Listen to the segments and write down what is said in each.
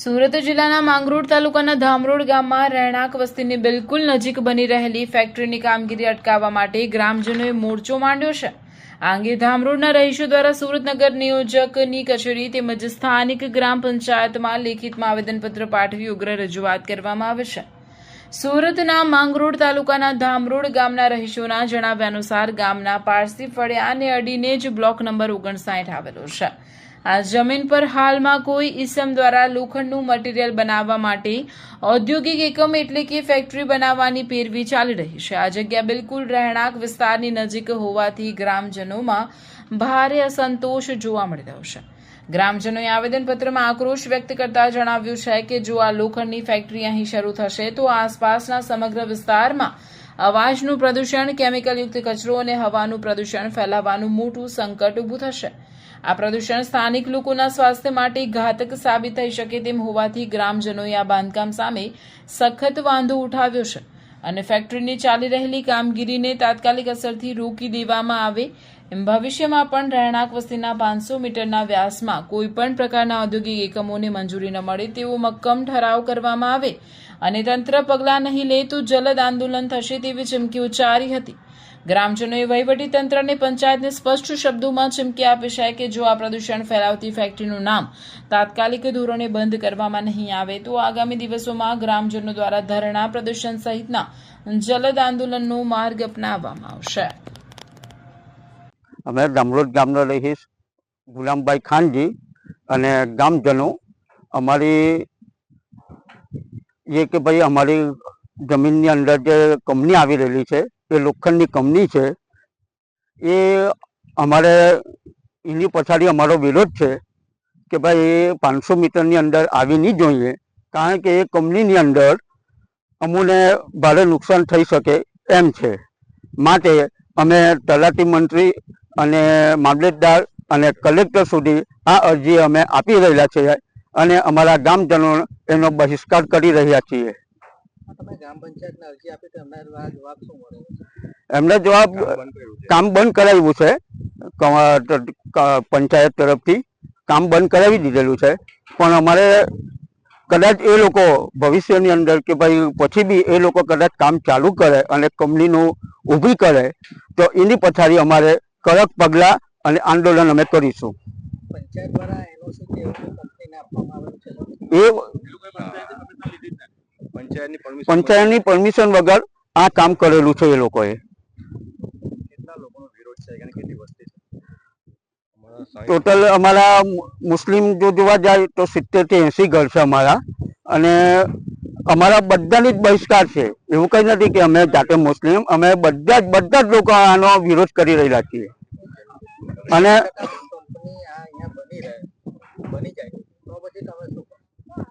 સુરત જિલ્લાના માંગરોળ તાલુકાના ધામરોડ ગામમાં રહેણાંક વસ્તીની બિલકુલ નજીક બની રહેલી ફેક્ટરીની કામગીરી અટકાવવા માટે ગ્રામજનોએ મોરચો માંડ્યો છે। આ અંગે ધામરોડના રહીશો દ્વારા સુરતનગર નિયોજકની કચેરી તેમજ સ્થાનિક ગ્રામ પંચાયતમાં લેખિતમાં આવેદનપત્ર પાઠવી ઉગ્ર રજૂઆત કરવામાં આવી છે। સુરતના માંગરોળ તાલુકાના ધામરોડ ગામના રહીશોના જણાવ્યા અનુસાર ગામના પારસી ફળિયાને અડીને જ બ્લોક નંબર 59 આવેલો છે। આ જમીન પર હાલમાં કોઈ ઈસમ દ્વારા લોખંડનું મટીરીયલ બનાવવા માટે ઔદ્યોગિક એકમ એટલે કે ફેક્ટરી બનાવવાની પેરવી ચાલી રહી છે। આ જગ્યા બિલકુલ રહેણાંક વિસ્તારની નજીક હોવાથી ગ્રામજનોમાં ભારે અસંતોષ જોવા મળી રહ્યો છે। ગ્રામજનોએ આવેદનપત્રમાં આક્રોશ વ્યક્ત કરતા જણાવ્યું છે કે જો આ લોખંડની ફેક્ટરી અહીં શરૂ થશે તો આસપાસના સમગ્ર વિસ્તારમાં અવાજનું પ્રદૂષણ, કેમિકલયુક્ત કચરો અને હવાનું પ્રદૂષણ ફેલાવાનું મોટું સંકટ ઊભું થશે। આ પ્રદૂષણ સ્થાનિક લોકોના સ્વાસ્થ્ય માટે ઘાતક સાબિત થઈ શકે તેમ હોવાથી ગ્રામજનોએ આ બાંધકામ સામે સખત વાંધો ઉઠાવ્યો છે અને ફેક્ટરીની ચાલી રહેલી કામગીરીને તાત્કાલિક અસરથી રોકી દેવામાં આવે એમ ભવિષ્યમાં પણ રહેણાંક વસ્તીના 500 મીટરના વ્યાસમાં કોઈપણ પ્રકારના ઔદ્યોગિક એકમોને મંજૂરી ન મળે તેવો મક્કમ ઠરાવ કરવામાં આવે અને તંત્ર પગલાં નહીં લે તો જલદ આંદોલન થશે તેવી ચીમકી ઉચ્ચારી હતી। ગ્રામજનોએ વહીવટી તંત્ર અને પંચાયતને સ્પષ્ટ શબ્દોમાં ચીમકી આપી છે કે જો આ પ્રદૂષણ ફેલાવતી ફેક્ટરીનું નામ તાત્કાલિક ધોરણે બંધ કરવામાં નહીં આવે તો આગામી દિવસોમાં ગ્રામજનો દ્વારા ધરણા, પ્રદર્શન સહિતના જલદ આંદોલનનો માર્ગ અપનાવવામાં આવશે। અમે ધામરોડ ગામના રહીશ ગુલામભાઈ ખાનજી અને ગામજનો અમારી જે કે ભાઈ અમારી જમીનની અંદર જે કંપની આવી રહેલી છે એ લોખંડની કંપની છે, એ અમારે એની પછાડી અમારો વિરોધ છે કે ભાઈ એ 500 મીટરની અંદર આવી નહીં જોઈએ, કારણ કે એ કંપનીની અંદર અમુને ભારે નુકસાન થઈ શકે એમ છે। માટે અમે તલાટી મંત્રી અને મામલતદાર અને કલેક્ટર સુધી આ અરજી અમે આપી રહેલા છીએ અને અમારા ગામજનો એનો બહિષ્કાર કરી રહ્યા છીએ। એમને જવાબ કામ બંધ કરાવ્યું છે, પંચાયત તરફથી કામ બંધ કરાવી દીધેલું છે, પણ અમારે કદાચ એ લોકો ભવિષ્યની અંદર કે ભાઈ પછી બી એ લોકો કદાચ કામ ચાલુ કરે અને કંપનીનું ઊભી કરે તો એની પછાડી અમારે કડક પગલાં અને આંદોલન અમે કરીશું। પંચાયતની પરમિશન વગર આ કામ કરેલું છે એ લોકોએ। ટોટલ અમારા મુસ્લિમ જો જોવા જાય તો 70 થી 80 ઘર છે અમારા, અને અમારા બધાની જ બહિષ્કાર છે। એવું કઈ નથી કે અમે જાતે મુસ્લિમ, અમે બધા જ લોકો આનો વિરોધ કરી રહ્યા છીએ। અને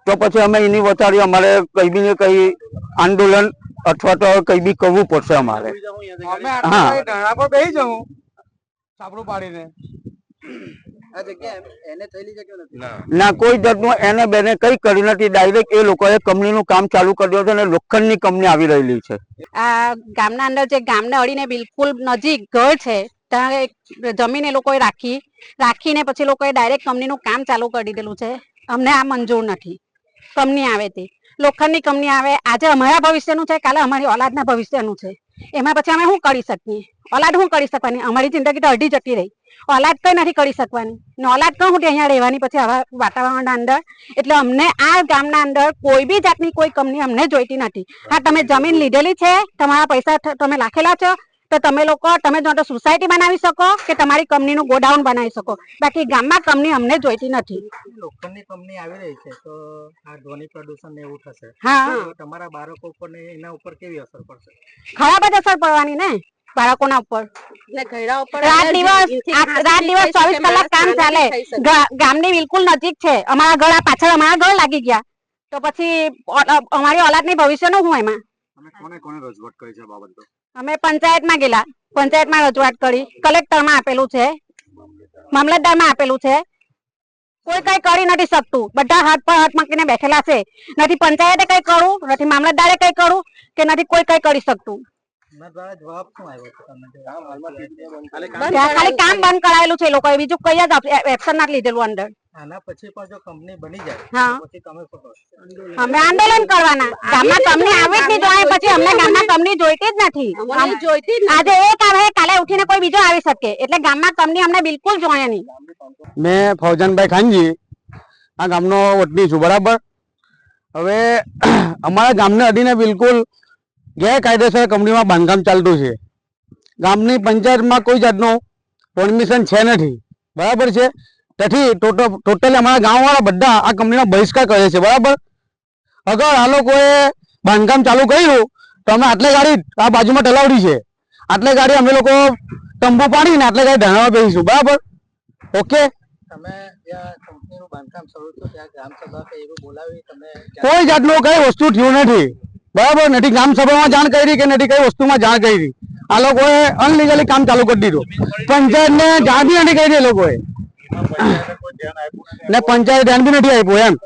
તો પછી અમે એની વચારી અમારે કઈ બી કઈ આંદોલન અથવા તો કઈ બી કરવું પડશે અમારે। ના, કોઈ જાતનું એને બેને કઈ કર્યું નથી, ડાયરેક્ટ એ લોકોએ કંપનીનું કામ ચાલુ કરી દીધું અને લોખંડની કંપની આવી રહેલી છે। આ ગામના અંદર જે ગામને અડીને બિલકુલ નજીક ઘર છે ત્યાં જમીન એ લોકોએ રાખીને પછી લોકોએ ડાયરેક્ટ કંપનીનું કામ ચાલુ કરી દીધેલું છે। અમને આ મંજૂર નથી। કંપની આવે તે લોખંડની કંપની આવે, આજે અમારા ભવિષ્યનું છે, કાલે અમારી ઓલાદના ભવિષ્યનું છે, એમાં પછી અમે શું કરી શકીએ? ઓલાદ શું કરી શકવાની? અમારી જિંદગી તો અડધી જતી રહી, ઓલાદ કઈ નથી કરી શકવાની ને ઓલાદ કઈ હું અહીંયા રહેવાની પછી આવા વાતાવરણના અંદર। એટલે અમને આ ગામના અંદર કોઈ બી જાતની કોઈ કંપની અમને જોઈતી નથી। હા, તમે જમીન લીધેલી છે, તમારા પૈસા તમે રાખેલા છો તો તમે લોકો તમે જો તો સોસાયટી બનાવી શકો કે તમારી કંપનીનું ગોડાઉન બનાવી શકો, બાકી ગામમાં કંપની અમને જોઈતી નથી। લોખંડની કંપની આવી રહી છે તો આ ધ્વનિ પ્રદૂષણ ને એવું થશે, હા, તમારા બાળકો ઉપર ને એના ઉપર કેવી અસર પડશે? ખરાબ જ અસર પડવાની ને બાળકોના ઉપર। રાત દિવસ 24 કલાક કામ ચાલે, ગામની બિલકુલ નજીક છે, અમારા ઘર પાછળ અમારા ઘર લાગી ગયા તો પછી અમારી ઓલાદની ભવિષ્યનું શું એમાં? કોને રજૂઆત કરી છે બાબત પર? અમે પંચાયતમાં ગયેલા, પંચાયતમાં રજૂઆત કરી, કલેક્ટરમાં આપેલું છે, મામલતદારમાં આપેલું છે, કોઈ કઈ કરી નથી શકતું। બધા હાથ પર હાથ મૂકીને બેઠેલા છે, નથી પંચાયતે કઈ કરું, નથી મામલતદારે કઈ કરું કે નથી કોઈ કઈ કરી શકતું। ખાલી કામ બંધ કરાયેલું છે લોકોએ, બીજું કઈ જ એક્શન નથી લીધેલું અંદર। આના પછી પણ જો કંપની બની જાય હા. તો પછી તમે શું કરશો? અમે આંદોલન કરવાના ગામમાં કંપની આવે જ નહીં જોઈએ પછી અમને ગામમાં કંપની જોઈતી જ નથી આજે એક આવે કાલે ઉઠીને કોઈ બીજો આવી શકે એટલે ગામમાં કંપની અમને બિલકુલ જોઈએ નહીં. મેં ફૌજાનભાઈ ખાનજી આ ગામનો વતની છું બરાબર. હવે અમારા ગામને અડીને બિલકુલ ગેરકાયદેસર કંપનીમાં બાંધકામ ચાલતું છે. ગામની પંચાયતમાં કોઈ જાતનું પરમિશન છે નથી બરાબર છે. તેથી ટોટલી અમારા ગામવાળા બધા આ કંપનીનો બહિષ્કાર કરે છે બરાબર. અગર આ લોકોએ બાંધકામ ચાલુ કર્યું તો અમે આટલે ગાડી આ બાજુમાં ટલાવડી છે, આટલે ગાડી અમે લોકો તંબુ પાડીને આટલે ગાડી ધારવા બેસીશું બરાબર. ઓકે, તમે જ્યાં કંપનીનું બાંધકામ શરૂ થયું ત્યાં ગ્રામ સભા કે એવું બોલાવી તમે કોઈ જાતનું કઈ વસ્તુ થયું નથી બરાબર. નથી ગ્રામ સભામાં જાણ કરી કે નથી કઈ વસ્તુમાં જાણ કરી. આ લોકોએ અનલીગલી કામ ચાલુ કરી દીધું. પંચાયતને જાણ બી નથી કરી એ લોકોએ ને પંચાયત ધ્યાન બી નથી આપ્યું એમ.